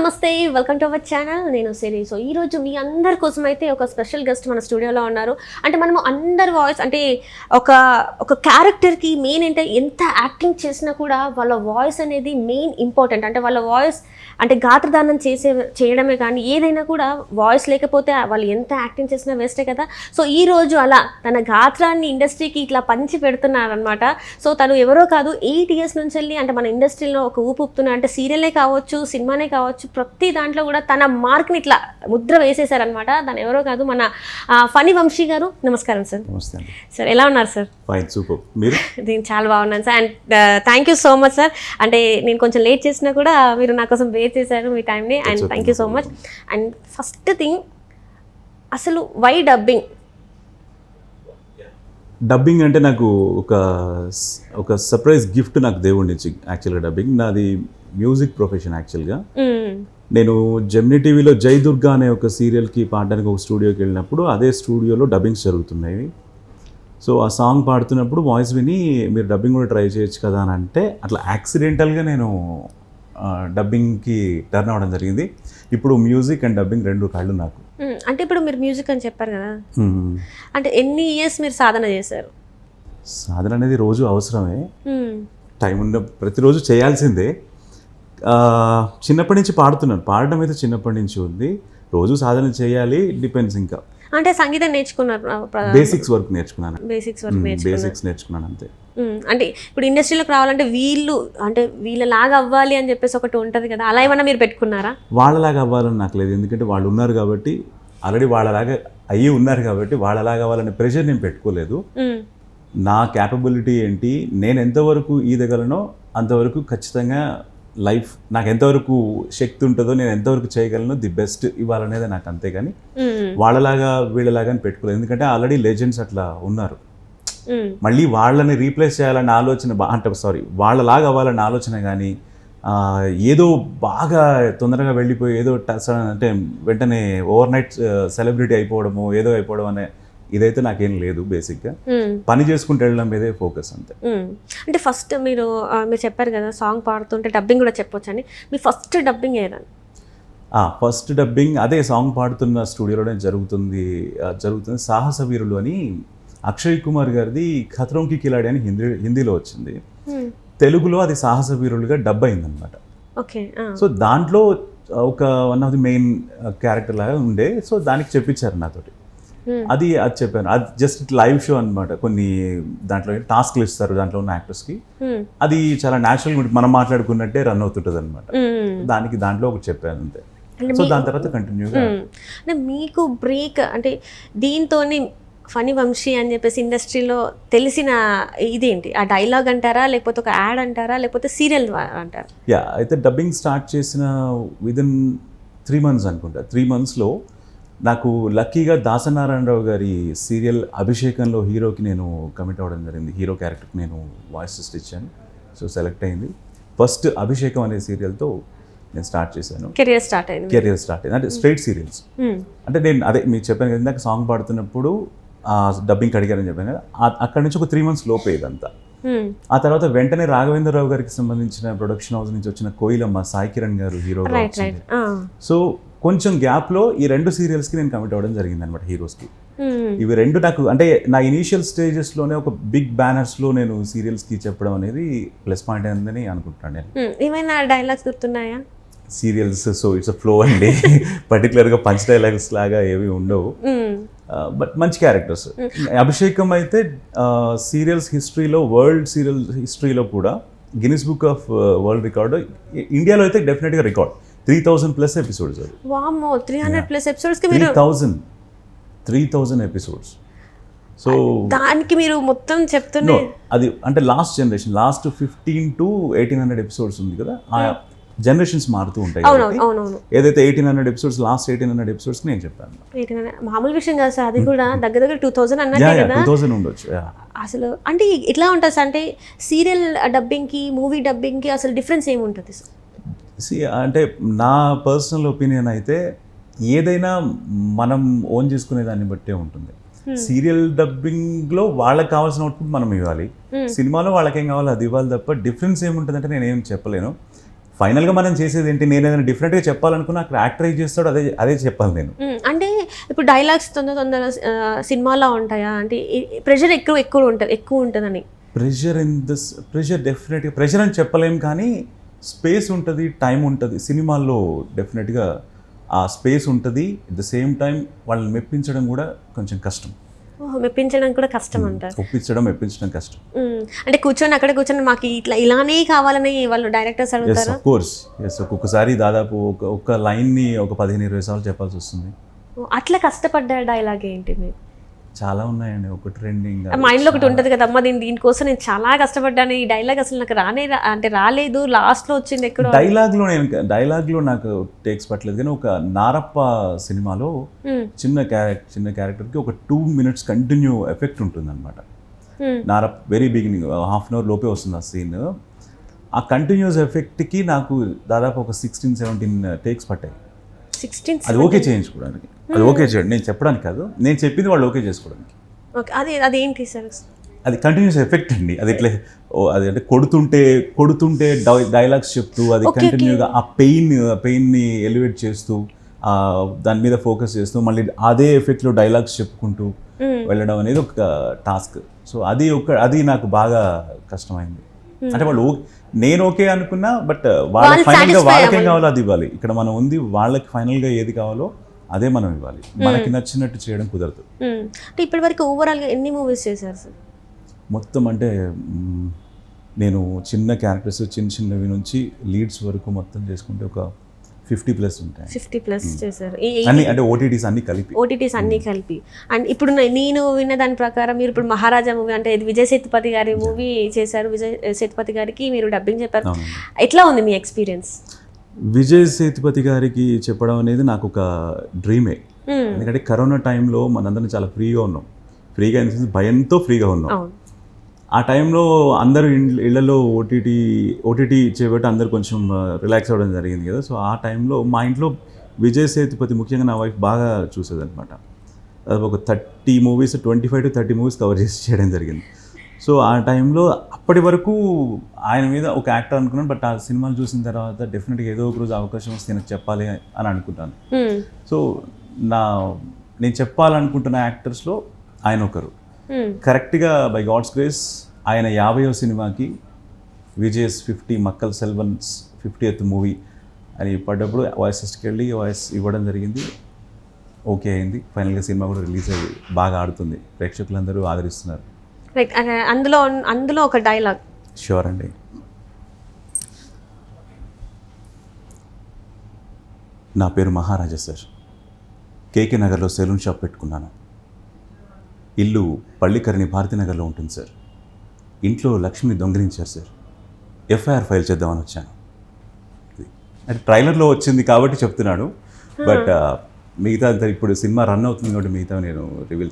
నమస్తే, welcome to our channel. నేను సిరి. So ఈరోజు మీ అందరి కోసం అయితే ఒక స్పెషల్ గెస్ట్ మన స్టూడియోలో ఉన్నారు. అంటే మనము అందరి వాయిస్ అంటే ఒక ఒక క్యారెక్టర్కి మెయిన్ అంటే ఎంత యాక్టింగ్ చేసినా కూడా వాళ్ళ వాయిస్ అనేది మెయిన్ ఇంపార్టెంట్. అంటే వాళ్ళ వాయిస్ అంటే గాత్రదానం చేయడమే కానీ ఏదైనా కూడా వాయిస్ లేకపోతే వాళ్ళు ఎంత యాక్టింగ్ చేసినా వేస్టే కదా. సో ఈరోజు అలా తన గాత్రాన్ని ఇండస్ట్రీకి ఇట్లా పంచి పెడుతున్నారనమాట. సో తను ఎవరో కాదు, 8 years నుంచి వెళ్ళి అంటే మన ఇండస్ట్రీలో ఒక ఊపుతున్నారు. అంటే సీరియలే కావచ్చు, సినిమానే కావచ్చు, ప్రతి దాంట్లో కూడా తన మార్క్ని ఇట్లా ముద్ర వేసేసారనమాట. తను ఎవరో కాదు, మన ఫనీ వంశీ గారు. నమస్కారం సార్. నమస్తే సార్, ఎలా ఉన్నారు సార్? Fine, super. మీరు? నేను చాలా బాగున్నాను sir. And thank you so much sir. అంటే నేను కొంచెం లేట్ చేసినా కూడా మీరు నా కోసం వెయిట్ చేశారు మీ టైంని. And thank you so much. And first thing, అసలు వై డబ్బింగ్? డబ్బింగ్ అంటే నాకు ఒక సర్ప్రైజ్ గిఫ్ట్ నాకు దేవుడి నుంచి. యాక్చువల్గా డబ్బింగ్ నాది మ్యూజిక్ ప్రొఫెషన్. యాక్చువల్గా నేను జెమినీ టీవీలో జై దుర్గా అనే ఒక సీరియల్కి పాడడానికి ఒక స్టూడియోకి వెళ్ళినప్పుడు అదే స్టూడియోలో డబ్బింగ్స్ జరుగుతున్నాయి. సో ఆ సాంగ్ పాడుతున్నప్పుడు వాయిస్ విని మీరు డబ్బింగ్ కూడా ట్రై చేయొచ్చు కదా అని అంటే అట్లా యాక్సిడెంటల్గా నేను డబ్బింగ్కి టర్న్ అవ్వడం జరిగింది. ఇప్పుడు మ్యూజిక్ అండ్ డబ్బింగ్ రెండు కాళ్ళు నాకు. అంటే ఇప్పుడు మీరు మ్యూజిక్ అని చెప్పారు కదా, అంటే ఎన్ని ఇయర్స్ మీరు సాధన చేశారు? సాధన అనేది రోజు అవసరమే, టైం ఉన్న ప్రతిరోజు చేయాల్సిందే. చిన్నప్పటి నుంచి పాడుతున్నాను, పాడడం అయితే చిన్నప్పటి నుంచి ఉంది. రోజు సాధన చేయాలి, డిపెండ్స్. ఇంకా అంటే సంగీతం నేర్చుకున్నారు? బేసిక్స్ వర్క్ నేర్చుకున్నాను. బేసిక్స్ నేర్చుకున్నాను అంతే. అంటే ఇప్పుడు ఇండస్ట్రీలోకి రావాలంటే వీళ్ళలాగా అవ్వాలి అని చెప్పేసి ఒకటి ఉంటుంది కదా, అలా ఏమన్నా మీరు పెట్టుకున్నారా? వాళ్ళలాగా అవ్వాలని నాకు లేదు, ఎందుకంటే వాళ్ళు ఉన్నారు కాబట్టి, ఆల్రెడీ వాళ్ళలాగా అయ్యి ఉన్నారు కాబట్టి వాళ్ళలాగా అవ్వాలనే ప్రెషర్ నేను పెట్టుకోలేదు. నా క్యాపబిలిటీ ఏంటి, నేను ఎంతవరకు ఈదగలనో అంతవరకు ఖచ్చితంగా లైఫ్ నాకు ఎంతవరకు శక్తి ఉంటుందో నేను ఎంతవరకు చేయగలను ది బెస్ట్ ఇవ్వాలనేది నాకు. అంతే కానీ వాళ్ళలాగా వీళ్ళలాగా అని పెట్టుకోలేదు, ఎందుకంటే ఆల్రెడీ లెజెండ్స్ అట్లా ఉన్నారు. మళ్ళీ వాళ్ళని రీప్లేస్ చేయాలన్న ఆలోచన అంటే వాళ్ళలాగా అవ్వాలన్న ఆలోచన కానీ ఏదో బాగా తొందరగా వెళ్ళిపోయి ఏదో అంటే వెంటనే ఓవర్ నైట్ సెలబ్రిటీ అయిపోవడము ఏదో అయిపోవడం అనే ఇదైతే నాకేం లేదు. బేసిక్గా పని చేసుకుంటూ వెళ్ళడం మీదే ఫోకస్ అంతే. అంటే ఫస్ట్ మీరు చెప్పారు కదా సాంగ్ పాడుతుంటే డబ్బింగ్ కూడా చెప్పొచ్చండి. మీ ఫస్ట్ డబ్బింగ్ ఏదండి? ఫస్ట్ డబ్బింగ్ అదే సాంగ్ పాడుతున్న స్టూడియోలోనే జరుగుతుంది. సాహస వీరులు అని అక్షయ్ కుమార్ గారిది ఖత్రోంకి కిలాడి అని హిందీలో వచ్చింది. తెలుగులో అది సాహస వీరులుగా డబ్ అయిందనమాట. సో దాంట్లో ఒక one of the main character లాగా ఉండే. సో దానికి చెప్పించారు నాతోటి. అది చెప్పాను. అది జస్ట్ లైవ్ షో అనమాట. కొన్ని దాంట్లో టాస్క్లు ఇస్తారు దాంట్లో ఉన్న యాక్టర్స్కి. అది చాలా న్యాచురల్గా ఉంటుంది, మనం మాట్లాడుకున్నట్టే రన్ అవుతుంటుంది అనమాట. దాంట్లో ఒకటి చెప్పాను అంతే. సో దాని తర్వాత కంటిన్యూగా అంటే మీకు బ్రేక్ అంటే దీంతో ఫనీ వంశీ అని చెప్పేసి ఇండస్ట్రీలో తెలిసిన ఇదేంటి? ఆ డైలాగ్ అంటారా, లేకపోతే ఒక యాడ్ అంటారా, లేకపోతే సీరియల్ అంటారా? అయితే డబ్బింగ్ స్టార్ట్ చేసిన విదిన్ 3 months అనుకుంటా. 3 monthsలో నాకు లక్కీగా దాసనారాయణరావు గారి సీరియల్ అభిషేకంలో హీరోకి నేను కమిట్ అవ్వడం జరిగింది. హీరో క్యారెక్టర్కి నేను వాయిస్ ఇచ్చాను. సో సెలెక్ట్ అయింది. ఫస్ట్ అభిషేకం అనే సీరియల్తో నేను స్టార్ట్ చేశాను. కెరియర్ స్టార్ట్ అయింది. అంటే స్ట్రైట్ సీరియల్స్. అంటే నేను అదే మీకు చెప్పాను కదా, ఇందాక సాంగ్ పాడుతున్నప్పుడు డబ్బింగ్ అడిగారని చెప్పాను కదా, అక్కడ నుంచి ఒక 3 months లోపే ఇదంతా. ఆ తర్వాత వెంటనే రాఘవేంద్రరావు గారికి సంబంధించిన ప్రొడక్షన్ హౌస్ నుంచి వచ్చిన కోయిలమ్మ, సాయి కిరణ్ గారు హీరోగా వచ్చింది. సో కొంచెం గ్యాప్లో ఈ 2 సీరియల్స్కి నేను కమిట్ అవ్వడం జరిగింది అనమాట, హీరోస్కి. ఇవి 2 నాకు అంటే నా ఇనీషియల్ స్టేజెస్లోనే ఒక బిగ్ బ్యానర్స్లో నేను సీరియల్స్కి చెప్పడం అనేది ప్లస్ పాయింట్ అయిందని అనుకుంటున్నాను నేను. ఏమైనా డైలాగ్స్ గుర్తున్నాయా serials? So it's a flow అండి. పర్టికులర్గా పంచ్ డైలాగ్స్ లాగా ఏవి ఉండవు, బట్ మంచి క్యారెక్టర్స్. అభిషేకం అయితే సీరియల్స్ హిస్టరీలో, వరల్డ్ సీరియల్ హిస్టరీలో కూడా Guinness book of world record, ఇండియాలో అయితే డెఫినెట్గా రికార్డ్. 3000+ ఎపిసోడ్స్. వామ్మో, 300+ ఎపిసోడ్స్. 3000 ఎపిసోడ్స్. సో దానికి మీరు మొత్తం చెప్తున్నారు అది అంటే last generation, last 15 to 1800 episodes ఉంది కదా, ఆ జనరేషన్స్ మారుతూ ఉంటాయి. ఏదైతే 1800 ఎపిసోడ్స్, లాస్ట్ 1800 ఎపిసోడ్స్ నేను చెప్పాను. మామూలు విషయం కాదు సార్, అది కూడా దగ్గర 2000 అన్నట్టే కదా. 2000 ఉండొచ్చు అసలు. అంటే ఎట్లా ఉంటుంది సార్, అంటే సీరియల్ డబ్బింగ్కి మూవీ డబ్బింగ్కి అసలు డిఫరెన్స్ ఏముంటుంది సార్? అంటే నా పర్సనల్ ఒపీనియన్ అయితే ఏదైనా మనం ఓన్ చేసుకునే దాన్ని బట్టే ఉంటుంది. సీరియల్ డబ్బింగ్లో వాళ్ళకి కావాల్సిన అవుట్పుట్ మనం ఇవ్వాలి, సినిమాలో వాళ్ళకేం కావాలో అది ఇవ్వాలి తప్ప డిఫరెన్స్ ఏముంటుందంటే నేనేం చెప్పలేను. ఫైనల్గా మనం చేసేది ఏంటి, నేను ఏదైనా డిఫరెంట్గా చెప్పాలనుకున్నా అక్కడ యాక్టర్ ఏం చేస్తాడో అదే చెప్పాలి నేను. అంటే ఇప్పుడు డైలాగ్స్ తొందర సినిమాలో ఉంటాయా అంటే ప్రెషర్ ఎక్కువ ఉంటుందని? ప్రెషర్ డెఫినెట్గా ప్రెషర్ అని చెప్పలేం, కానీ స్పేస్ ఉంటుంది, టైం ఉంటుంది. సినిమాల్లో డెఫినెట్గా ఆ స్పేస్ ఉంటుంది. అట్ ద సేమ్ టైం వాళ్ళని మెప్పించడం కూడా కొంచెం కష్టం. మెప్పించడం కూడా కష్టం అంటారు. మెప్పించడం కష్టం. అంటే అక్కడ కూర్చొని మాకు ఇలానే కావాలని వాళ్ళు డైరెక్టర్స్ అడుగుతారు. ఆఫ్ కోర్స్ ఒక్కొక్కసారి దాదాపు ఒక లైన్ని ఒక 15-20 సార్లు చెప్పాల్సి వస్తుంది. అట్లా కష్టపడ్డ డైలాగ్ ఏంటి మీకు? చాలా ఉన్నాయండి. ఒక ట్రెండింగ్ మైండ్లో ఒకటి ఉంటుంది కదా, అమ్మ దీనికోసం నేను చాలా కష్టపడ్డాను, ఈ డైలాగ్ అసలు నాకు రాలేదు, లాస్ట్లో వచ్చింది ఎక్కడో. డైలాగ్లో నాకు టేక్స్ పట్టలేదు, కానీ ఒక నారప్ప సినిమాలో చిన్న క్యారెక్టర్కి ఒక 2 minutes కంటిన్యూ ఎఫెక్ట్ ఉంటుంది అనమాట. నారప్ప వెరీ బిగినింగ్ 1/2 hour లోపే వస్తుంది ఆ సీన్. ఆ కంటిన్యూస్ ఎఫెక్ట్కి నాకు దాదాపు ఒక 16-17 టేక్స్ పట్టాయి. అది ఓకే చేయించుకోవడానికి, అది ఓకే చేయండి, నేను చెప్పడానికి కాదు, నేను చెప్పింది వాళ్ళు ఓకే చేసుకోవడానికి. అదేంటి సార్? అది కంటిన్యూస్ ఎఫెక్ట్ అండి. అది ఇట్లా అది అంటే కొడుతుంటే డైలాగ్స్ చెప్తూ అది కంటిన్యూగా ఆ పెయిన్ని ఎలివేట్ చేస్తూ దాని మీద ఫోకస్ చేస్తూ మళ్ళీ అదే ఎఫెక్ట్లో డైలాగ్స్ చెప్పుకుంటూ వెళ్ళడం అనేది ఒక టాస్క్. సో అది నాకు బాగా కష్టమైంది. అంటే వాళ్ళు నేను ఓకే అనుకున్నా, బట్ వాళ్ళకి ఫైనల్గా వాళ్ళకేం కావాలో అది ఇవ్వాలి. ఇక్కడ మనం ఉంది, వాళ్ళకి ఫైనల్గా ఏది కావాలో అదే మనం ఇవ్వాలి. మనకి నచ్చినట్టు చేయడం కుదరదు. అంటే ఇప్పటి వరకు ఓవరాల్గా ఎన్ని మూవీస్ చేశారు సార్? మొత్తం అంటే నేను చిన్న క్యారెక్టర్స్ చిన్నవి నుంచి లీడ్స్ వరకు మొత్తం చేసుకుంటే ఒక 50+ ఉంటాయి. 50+ చేశారు అన్ని, అంటే ఓటీటీస్ అన్ని కలిపి. అండ్ ఇప్పుడు నేను విన్న దాని ప్రకారం మీరు ఇప్పుడు మహారాజా మూవీ అంటే ఇది విజయ్ సేతుపతి గారి మూవీ చేశారు. విజయ్ సేతుపతి గారికి మీరు డబ్బింగ్ చెప్పారు. ఎట్లా ఉంది మీ ఎక్స్పీరియన్స్? విజయ్ సేతుపతి గారికి చెప్పడం అనేది నాకు ఒక డ్రీమే. ఎందుకంటే కరోనా టైంలో మనందరం చాలా ఫ్రీగా ఉన్నాం. ఫ్రీగా భయంతో ఫ్రీగా ఉన్నాం. ఆ టైంలో అందరూ ఇళ్లలో ఓటీటీ చేయబట్టి అందరూ కొంచెం రిలాక్స్ అవ్వడం జరిగింది కదా. సో ఆ టైంలో మా ఇంట్లో విజయ్ సేతుపతి, ముఖ్యంగా నా వైఫ్ బాగా చూసేదన్నమాట. అది ఒక 25-30 మూవీస్ కవర్ చేయడం జరిగింది. సో ఆ టైంలో అప్పటి వరకు ఆయన మీద ఒక యాక్టర్ అనుకున్నాను, బట్ ఆ సినిమాలు చూసిన తర్వాత డెఫినెట్గా ఏదో ఒక రోజు అవకాశం వస్తే నాకు చెప్పాలి అని అనుకుంటాను. సో నేను చెప్పాలనుకుంటున్న యాక్టర్స్లో ఆయన ఒకరు. కరెక్ట్గా బై గాడ్స్ గ్రేస్ ఆయన 50వ సినిమాకి విజయస్ 50 మక్కల్ సెల్వన్స్ 50th మూవీ అని పడ్డప్పుడు వాయిస్కి వెళ్ళి వాయిస్ ఇవ్వడం జరిగింది. ఓకే అయింది. ఫైనల్గా సినిమా కూడా రిలీజ్ అయ్యి బాగా ఆడుతుంది, ప్రేక్షకులందరూ ఆదరిస్తున్నారు. అందులో ఒక డైలాగ్. ష్యూర్ అండి. నా పేరు మహారాజా సార్. కేకే నగర్లో సెలూన్ షాప్ పెట్టుకున్నాను. ఇల్లు పள்ளிకరణి భారతీనగర్లో ఉంటుంది సార్. ఇంట్లో లక్ష్మిని దొంగిలించారు సార్. ఎఫ్ఐఆర్ ఫైల్ చేద్దామని వచ్చాను. అంటే ట్రైలర్లో వచ్చింది కాబట్టి చెప్తున్నాడు, బట్ మిగతా అంతా ఇప్పుడు సినిమా రన్ అవుతుంది కాబట్టి మిగతా నేను రివీల్